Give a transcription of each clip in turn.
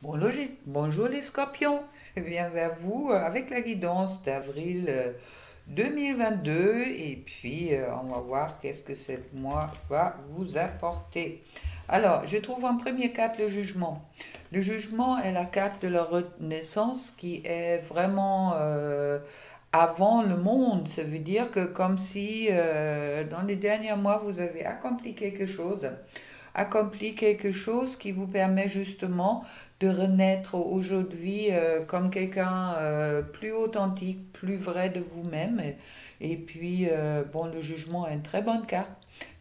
Bonjour les scorpions, je viens vers vous avec la guidance d'avril 2022 et puis on va voir qu'est-ce que ce mois va vous apporter. Alors, je trouve en première carte le jugement. Le jugement est la carte de la renaissance qui est vraiment avant le monde. Ça veut dire que comme si dans les derniers mois vous avez accompli quelque chose qui vous permet justement de renaître aujourd'hui comme quelqu'un plus authentique, plus vrai de vous-même. Et puis, bon, le jugement est une très bonne carte.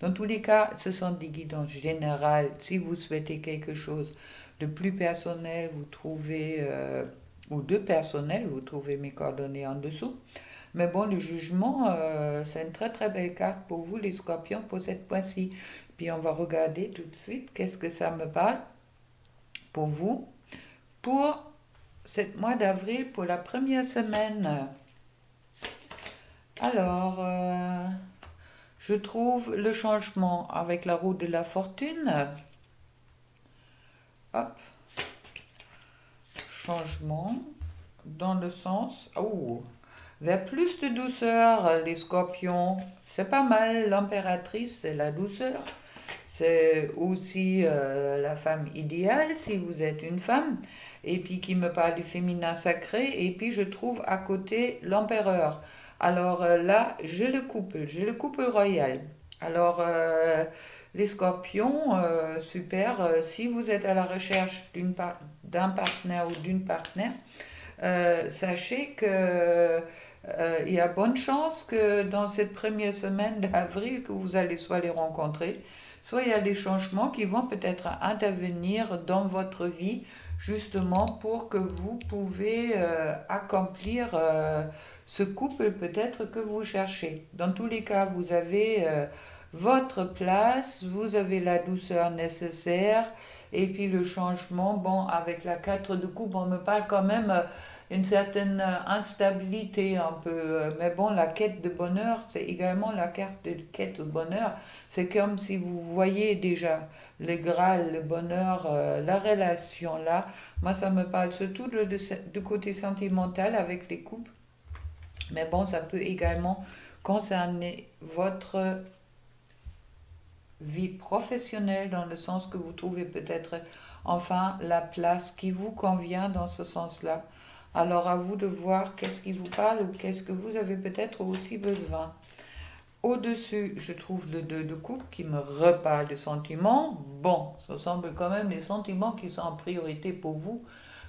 Dans tous les cas, ce sont des guidances générales. Si vous souhaitez quelque chose de plus personnel, vous trouvez, ou de personnel, vous trouvez mes coordonnées en dessous. Mais bon, le jugement, c'est une très très belle carte pour vous, les scorpions, pour cette fois-ci. Puis on va regarder tout de suite qu'est-ce que ça me parle pour vous, pour ce mois d'avril, pour la première semaine. Alors, je trouve le changement avec la roue de la fortune. Hop, changement dans le sens, oh, vers plus de douceur, les scorpions. C'est pas mal, l'impératrice, c'est la douceur. C'est aussi la femme idéale si vous êtes une femme. Et puis qui me parle du féminin sacré. Et puis je trouve à côté l'empereur. Alors là, j'ai le couple royal. Alors les scorpions, super. Si vous êtes à la recherche d'un partenaire ou d'une partenaire, sachez que il y a bonne chance que dans cette première semaine d'avril que vous allez soit les rencontrer, soit il y a des changements qui vont peut-être intervenir dans votre vie justement pour que vous pouvez accomplir ce couple peut-être que vous cherchez. Dans tous les cas, vous avez votre place, vous avez la douceur nécessaire et puis le changement, bon, avec la 4 de coupe, on me parle quand même une certaine instabilité un peu. Mais bon, la quête de bonheur, c'est également la carte de quête de bonheur. C'est comme si vous voyez déjà le Graal, le bonheur, la relation là. Moi, ça me parle surtout du côté sentimental avec les couples. Mais bon, ça peut également concerner votre vie professionnelle dans le sens que vous trouvez peut-être enfin la place qui vous convient dans ce sens-là. Alors à vous de voir qu'est-ce qui vous parle ou qu'est-ce que vous avez peut-être aussi besoin. Au-dessus, je trouve le 2 de coupe qui me reparle de sentiments. Bon, ça semble quand même les sentiments qui sont en priorité pour vous.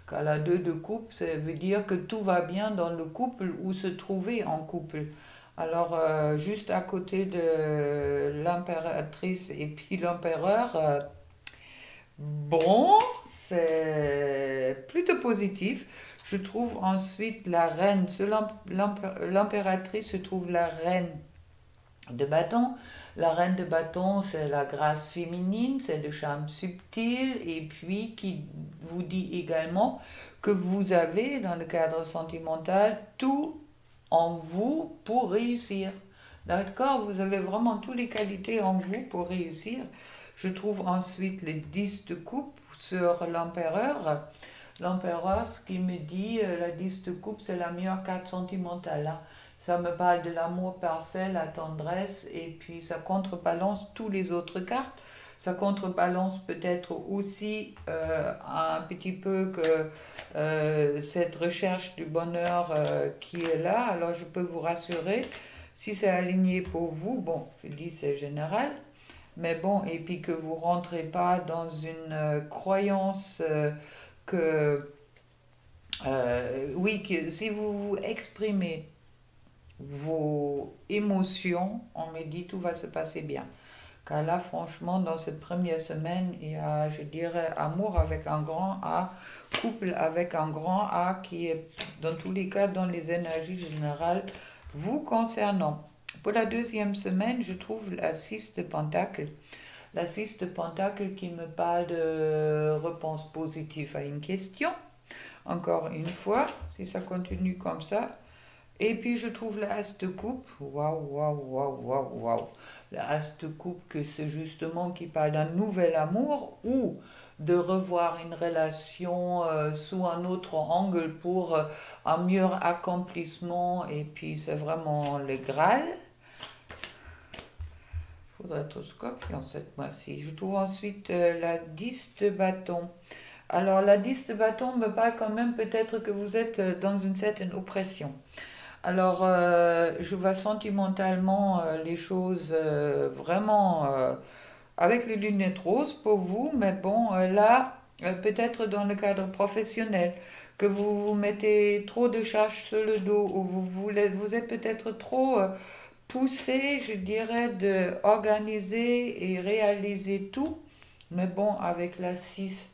Car la 2 de coupe, ça veut dire que tout va bien dans le couple ou se trouver en couple. Alors, juste à côté de l'impératrice et puis l'empereur, bon, c'est plutôt positif. Je trouve ensuite la reine, l'impératrice se trouve la reine de bâton. La reine de bâton, c'est la grâce féminine, c'est le charme subtil, et puis qui vous dit également que vous avez, dans le cadre sentimental, tout en vous pour réussir. D'accord? Vous avez vraiment toutes les qualités en vous pour réussir. Je trouve ensuite les 10 de coupe sur l'empereur. L'empereur, ce qui me dit, la 10 de coupe, c'est la meilleure carte sentimentale, hein. Ça me parle de l'amour parfait, la tendresse, et puis ça contrebalance tous les autres cartes. Ça contrebalance peut-être aussi un petit peu que cette recherche du bonheur qui est là. Alors je peux vous rassurer, si c'est aligné pour vous, bon, je dis c'est général, mais bon, et puis que vous rentrez pas dans une croyance que, oui, que si vous vous exprimez vos émotions, on me dit tout va se passer bien. Car là, franchement, dans cette première semaine, il y a, je dirais, amour avec un grand A, couple avec un grand A qui est, dans tous les cas, dans les énergies générales, vous concernant. Pour la deuxième semaine, je trouve la 6 de Pentacle. La 6 de Pentacle qui me parle de réponse positive à une question. Encore une fois, si ça continue comme ça, et puis je trouve le As de coupe, waouh, waouh, waouh, waouh, waouh. Le As de coupe, que c'est justement qui parle d'un nouvel amour ou de revoir une relation sous un autre angle pour un meilleur accomplissement. Et puis c'est vraiment le Graal. Il faudrait être Scorpion cette fois-ci. Je trouve ensuite la 10 de bâton. Alors la 10 de bâton me parle quand même peut-être que vous êtes dans une certaine oppression. Alors, je vois sentimentalement les choses vraiment avec les lunettes roses pour vous, mais bon, là, peut-être dans le cadre professionnel, que vous vous mettez trop de charges sur le dos, ou vous êtes peut-être trop poussé, je dirais, de organiser et réaliser tout, mais bon, avec la 6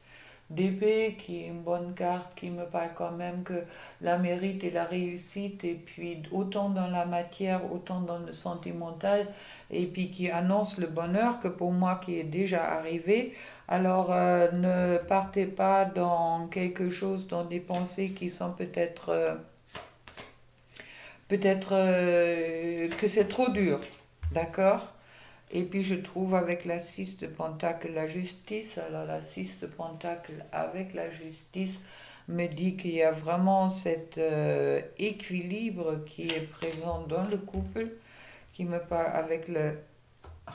d'épée, qui est une bonne carte, qui me parle quand même que la mérite et la réussite, et puis autant dans la matière, autant dans le sentimental, et puis qui annonce le bonheur que pour moi qui est déjà arrivé. Alors ne partez pas dans quelque chose, dans des pensées qui sont peut-être que c'est trop dur, d'accord? Et puis je trouve avec la 6 de Pentacle la justice. Alors la 6 de Pentacle avec la justice me dit qu'il y a vraiment cet équilibre qui est présent dans le couple, qui me parle avec le...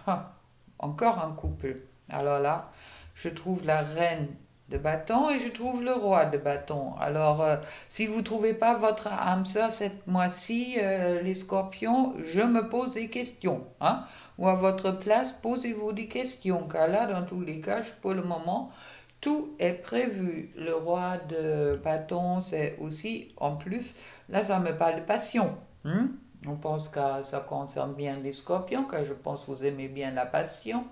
Ah, encore un couple. Alors là, je trouve la reine de bâton et je trouve le roi de bâton. Alors, si vous ne trouvez pas votre âme sœur cette mois-ci, les scorpions, je me pose des questions. Hein? Ou à votre place, posez-vous des questions. Car là, dans tous les cas, pour le moment, tout est prévu. Le roi de bâton, c'est aussi, en plus, là, ça me parle de passion. Hein? On pense que ça concerne bien les scorpions, car je pense que vous aimez bien la passion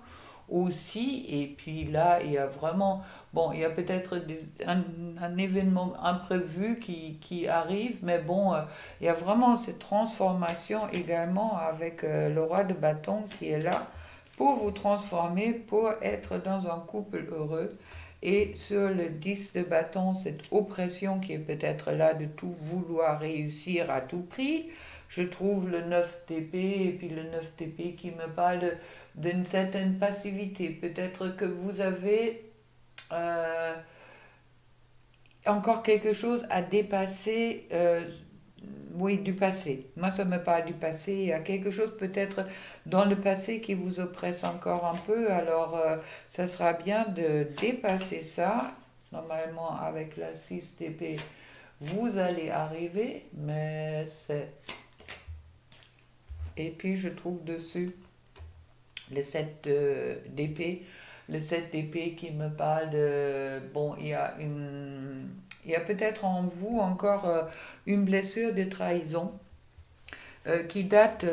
aussi. Et puis là, il y a vraiment, bon, il y a peut-être un événement imprévu qui arrive, mais bon, il y a vraiment cette transformation également avec le roi de bâton qui est là pour vous transformer, pour être dans un couple heureux. Et sur le 10 de bâton, cette oppression qui est peut-être là de tout vouloir réussir à tout prix. Je trouve le 9 TP et puis le 9 TP qui me parle d'une certaine passivité. Peut-être que vous avez euh, encore quelque chose à dépasser, oui, du passé. Moi, ça me parle du passé. Il y a quelque chose peut-être dans le passé qui vous oppresse encore un peu. Alors, ça sera bien de dépasser ça. Normalement, avec la 6 TP, vous allez arriver, mais c'est... Et puis, je trouve dessus le 7 d'épée. Le 7 d'épée qui me parle de... Bon, il y a peut-être en vous encore une blessure de trahison qui date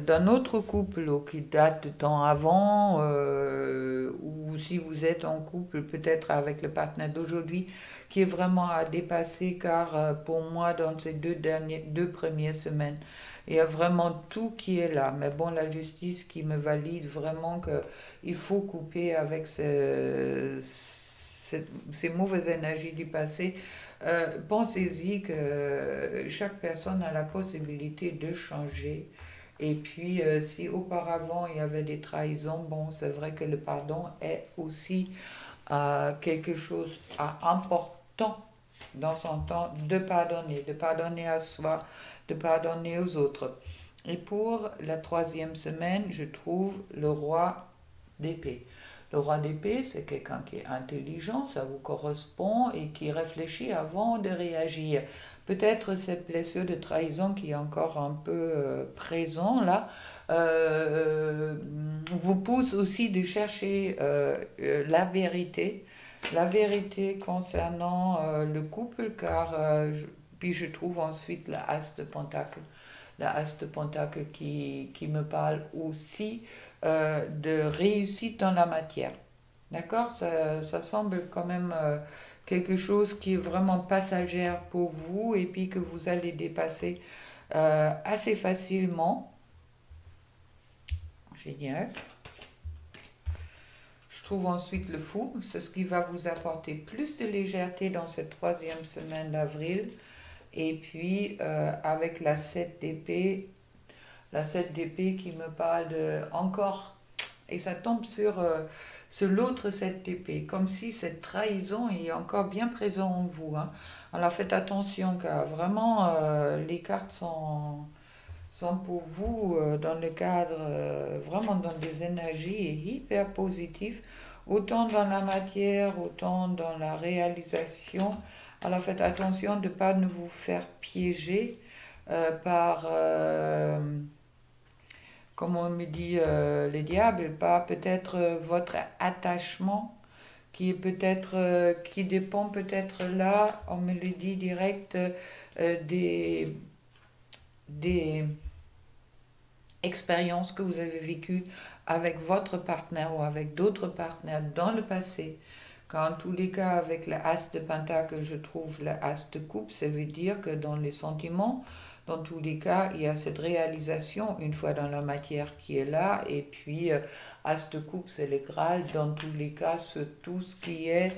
d'un autre couple ou qui date de temps avant, ou si vous êtes en couple peut-être avec le partenaire d'aujourd'hui, qui est vraiment à dépasser car pour moi dans ces deux premières semaines, il y a vraiment tout qui est là. Mais bon, la justice qui me valide vraiment qu'il faut couper avec ces mauvaises énergies du passé. Pensez-y que chaque personne a la possibilité de changer. Et puis, si auparavant il y avait des trahisons, bon, c'est vrai que le pardon est aussi quelque chose d'important dans son temps de pardonner à soi, de pardonner aux autres. Et pour la troisième semaine, je trouve le roi d'épée. Le roi d'épée, c'est quelqu'un qui est intelligent, ça vous correspond, et qui réfléchit avant de réagir. Peut-être cette blessure de trahison qui est encore un peu présent là, vous pousse aussi de chercher la vérité concernant le couple, car puis je trouve ensuite la As de Pentacle. La As de Pentacle qui me parle aussi de réussite dans la matière. D'accord? Ça semble quand même quelque chose qui est vraiment passagère pour vous et puis que vous allez dépasser assez facilement. Génial. Je trouve ensuite le fou. C'est ce qui va vous apporter plus de légèreté dans cette troisième semaine d'avril. Et puis avec la 7 d'épée, la 7 d'épée qui me parle de encore, et ça tombe sur sur l'autre 7 d'épée, comme si cette trahison est encore bien présente en vous. Hein. Alors faites attention car vraiment les cartes sont pour vous dans le cadre, vraiment dans des énergies hyper positives, autant dans la matière, autant dans la réalisation. Alors faites attention de ne pas vous faire piéger par, comme on me dit les diables, par peut-être votre attachement qui est peut-être, qui dépend peut-être là, on me le dit direct, des expériences que vous avez vécues avec votre partenaire ou avec d'autres partenaires dans le passé. Car en tous les cas, avec le as de pentacle, je trouve le as de coupe, ça veut dire que dans les sentiments, dans tous les cas, il y a cette réalisation, une fois dans la matière qui est là, et puis as de coupe, c'est le Graal, dans tous les cas, c'est tout ce qui est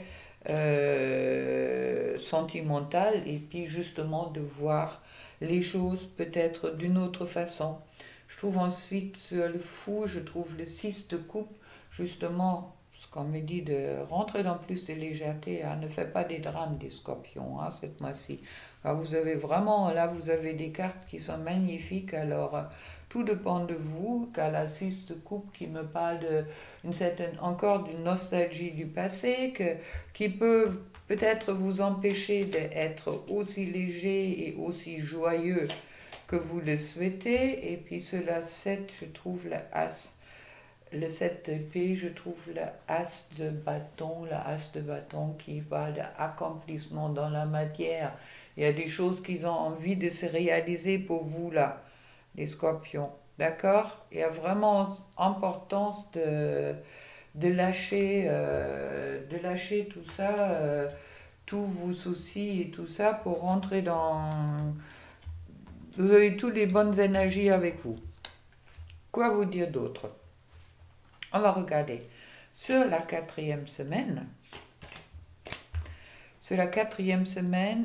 sentimental, et puis justement de voir les choses peut-être d'une autre façon. Je trouve ensuite sur le fou, je trouve le 6 de coupe, justement, ce qu'on me dit de rentrer dans plus de légèreté, hein, ne fait pas des drames des scorpions, hein, cette mois-ci. Alors, vous avez vraiment, là, vous avez des cartes qui sont magnifiques, alors tout dépend de vous, car la 6 de coupe qui me parle d'une certaine, encore d'une nostalgie du passé, qui peut peut-être vous empêcher d'être aussi léger et aussi joyeux que vous le souhaitez. Et puis sur la 7, je trouve le as. Le 7 d'épée, je trouve le as de bâton qui parle d'accomplissement dans la matière. Il y a des choses qui ont envie de se réaliser pour vous là, les scorpions. D'accord? Il y a vraiment importance de lâcher tout ça, tous vos soucis et tout ça pour rentrer dans... Vous avez toutes les bonnes énergies avec vous. Quoi vous dire d'autre? On va regarder. Sur la 4e semaine,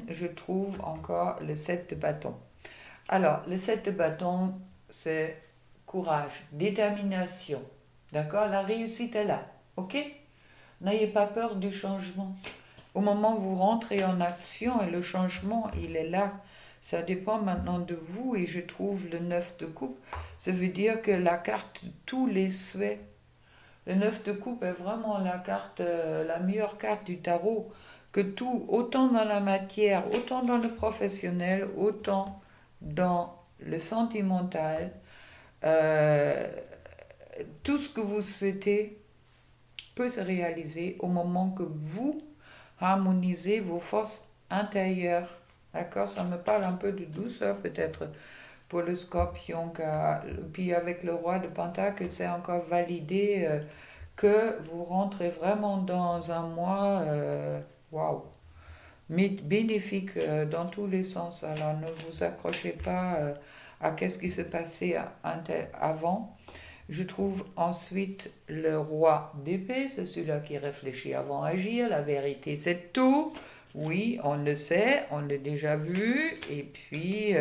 je trouve encore le 7 de bâton. Alors, le 7 de bâton, c'est courage, détermination. D'accord? La réussite est là. Ok? N'ayez pas peur du changement. Au moment où vous rentrez en action, et le changement, il est là. Ça dépend maintenant de vous, et je trouve le 9 de coupe. Ça veut dire que la carte de tous les souhaits, le 9 de coupe est vraiment la carte, la meilleure carte du tarot, que tout, autant dans la matière, autant dans le professionnel, autant dans le sentimental, tout ce que vous souhaitez peut se réaliser au moment que vous harmonisez vos forces intérieures. D'accord? Ça me parle un peu de douceur peut-être pour le scorpion. Puis avec le roi de Pentacle, c'est encore validé que vous rentrez vraiment dans un mois waouh, bénéfique dans tous les sens. Alors ne vous accrochez pas à qu'est-ce qui s'est passé avant. Je trouve ensuite le roi d'épée, c'est celui-là qui réfléchit avant d'agir. La vérité, c'est tout. Oui, on le sait, on l'a déjà vu. Et puis,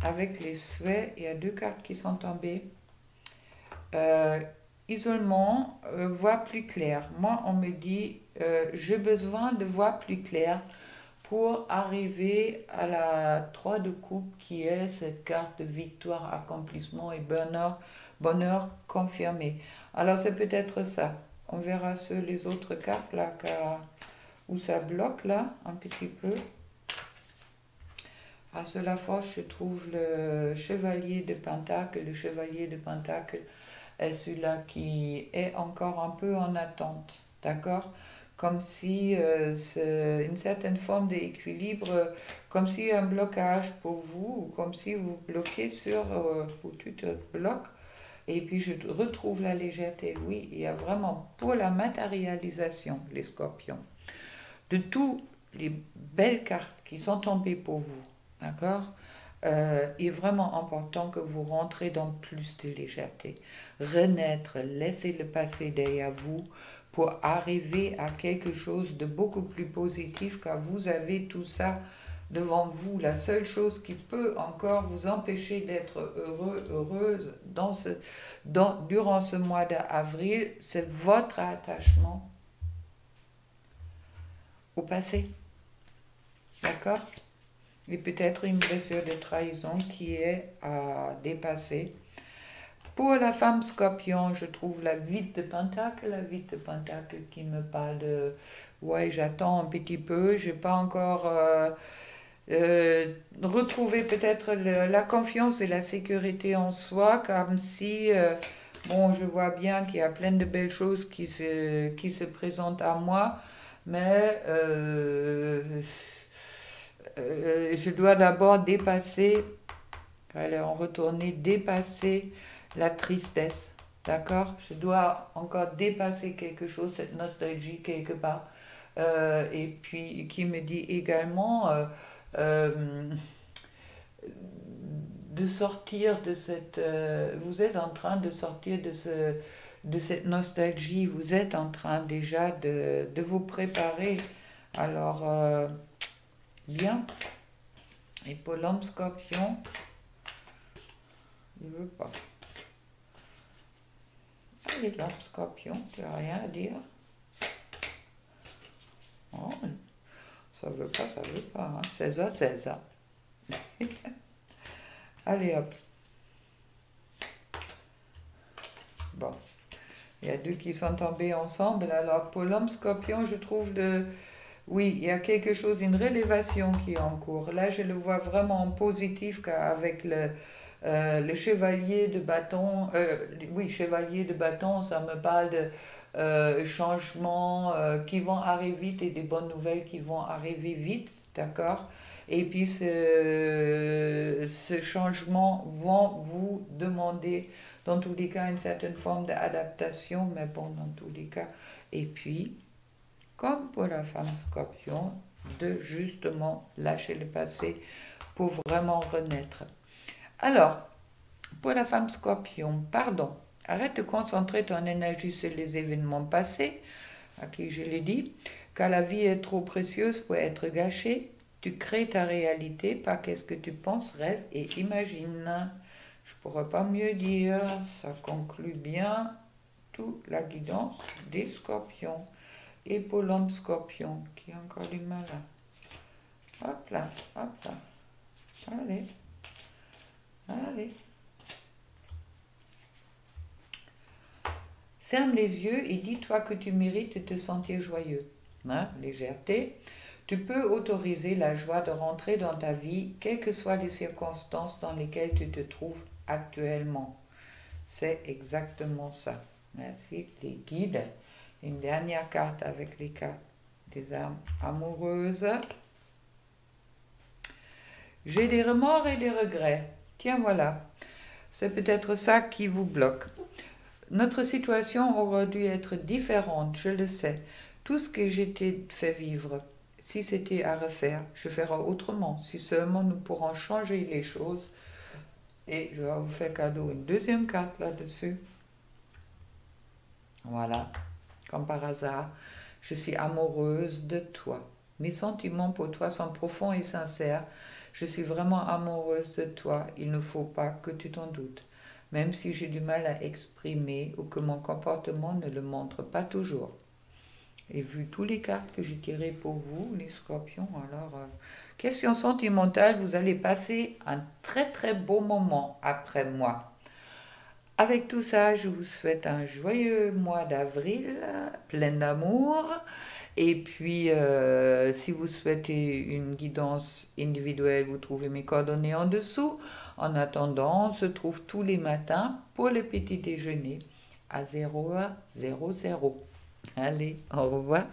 avec les souhaits, il y a 2 cartes qui sont tombées. Isolement, voir plus clair. Moi, on me dit, j'ai besoin de voir plus clair pour arriver à la 3 de coupe qui est cette carte de victoire, accomplissement et bonheur confirmé. Alors c'est peut-être ça. On verra sur les autres cartes là où ça bloque là un petit peu. À cela force, je trouve le chevalier de Pentacle. Le chevalier de Pentacle est celui-là qui est encore un peu en attente. D'accord? Comme si c'est une certaine forme d'équilibre, comme si un blocage pour vous, ou comme si vous bloquez où tu te bloques. Et puis je retrouve la légèreté. Oui, il y a vraiment pour la matérialisation, les scorpions, de toutes les belles cartes qui sont tombées pour vous. D'accord? Il est vraiment important que vous rentrez dans plus de légèreté. Renaître, laissez le passé derrière vous pour arriver à quelque chose de beaucoup plus positif car vous avez tout ça devant vous. La seule chose qui peut encore vous empêcher d'être heureux, heureuse durant ce mois d'avril, c'est votre attachement au passé. D'accord? Et peut-être une blessure de trahison qui est à dépasser. Pour la femme scorpion, je trouve la vide de pentacle, qui me parle de ouais, j'attends un petit peu, j'ai pas encore retrouvé peut-être la confiance et la sécurité en soi, comme si bon, je vois bien qu'il y a plein de belles choses qui se présentent à moi, mais je dois d'abord dépasser, allez, en retourner, dépasser la tristesse, d'accord? Je dois encore dépasser quelque chose, cette nostalgie quelque part. Et puis qui me dit également de sortir de cette... vous êtes en train de sortir de cette nostalgie, vous êtes en train déjà de vous préparer. Alors, bien. Et pour l'homme scorpion, il ne veut pas. Allez, l'homme scorpion, tu n'as rien à dire. Oh, ça veut pas, hein. 16h, 16h. Allez, hop. Bon. Il y a deux qui sont tombés ensemble. Alors, pour l'homme scorpion, je trouve oui, il y a quelque chose, une rélévation qui est en cours. Là, je le vois vraiment en positif, car avec le chevalier de bâton, oui, chevalier de bâton, ça me parle de changements qui vont arriver vite et des bonnes nouvelles qui vont arriver vite, d'accord? Et puis, ce changement vont vous demander, dans tous les cas, une certaine forme d'adaptation, mais bon, dans tous les cas. Et puis, comme pour la femme scorpion, de justement lâcher le passé pour vraiment renaître. Alors, pour la femme scorpion, pardon, arrête de concentrer ton énergie sur les événements passés, à qui je l'ai dit, car la vie est trop précieuse pour être gâchée. Tu crées ta réalité par qu'est-ce que tu penses, rêves et imagines. Je ne pourrais pas mieux dire, ça conclut bien toute la guidance des scorpions. Et pour l'homme scorpion, qui a encore du mal là. Hop là, hop là. Allez, allez. Ferme les yeux et dis-toi que tu mérites de te sentir joyeux. Hein, légèreté. Tu peux autoriser la joie de rentrer dans ta vie, quelles que soient les circonstances dans lesquelles tu te trouves actuellement. C'est exactement ça. Merci les guides. Une dernière carte avec les cartes des âmes amoureuses. J'ai des remords et des regrets. Tiens, voilà. C'est peut-être ça qui vous bloque. Notre situation aurait dû être différente, je le sais. Tout ce que j'ai fait vivre, si c'était à refaire, je ferais autrement. Si seulement nous pourrons changer les choses. Et je vais vous faire cadeau une deuxième carte là-dessus. Voilà. Comme par hasard, je suis amoureuse de toi. Mes sentiments pour toi sont profonds et sincères. Je suis vraiment amoureuse de toi. Il ne faut pas que tu t'en doutes. Même si j'ai du mal à exprimer ou que mon comportement ne le montre pas toujours. Et vu tous les cartes que j'ai tirées pour vous, les scorpions, alors, question sentimentale, vous allez passer un très très beau moment après moi. Avec tout ça, je vous souhaite un joyeux mois d'avril, plein d'amour. Et puis, si vous souhaitez une guidance individuelle, vous trouvez mes coordonnées en dessous. En attendant, on se trouve tous les matins pour le petit déjeuner à 0h00. Allez, au revoir.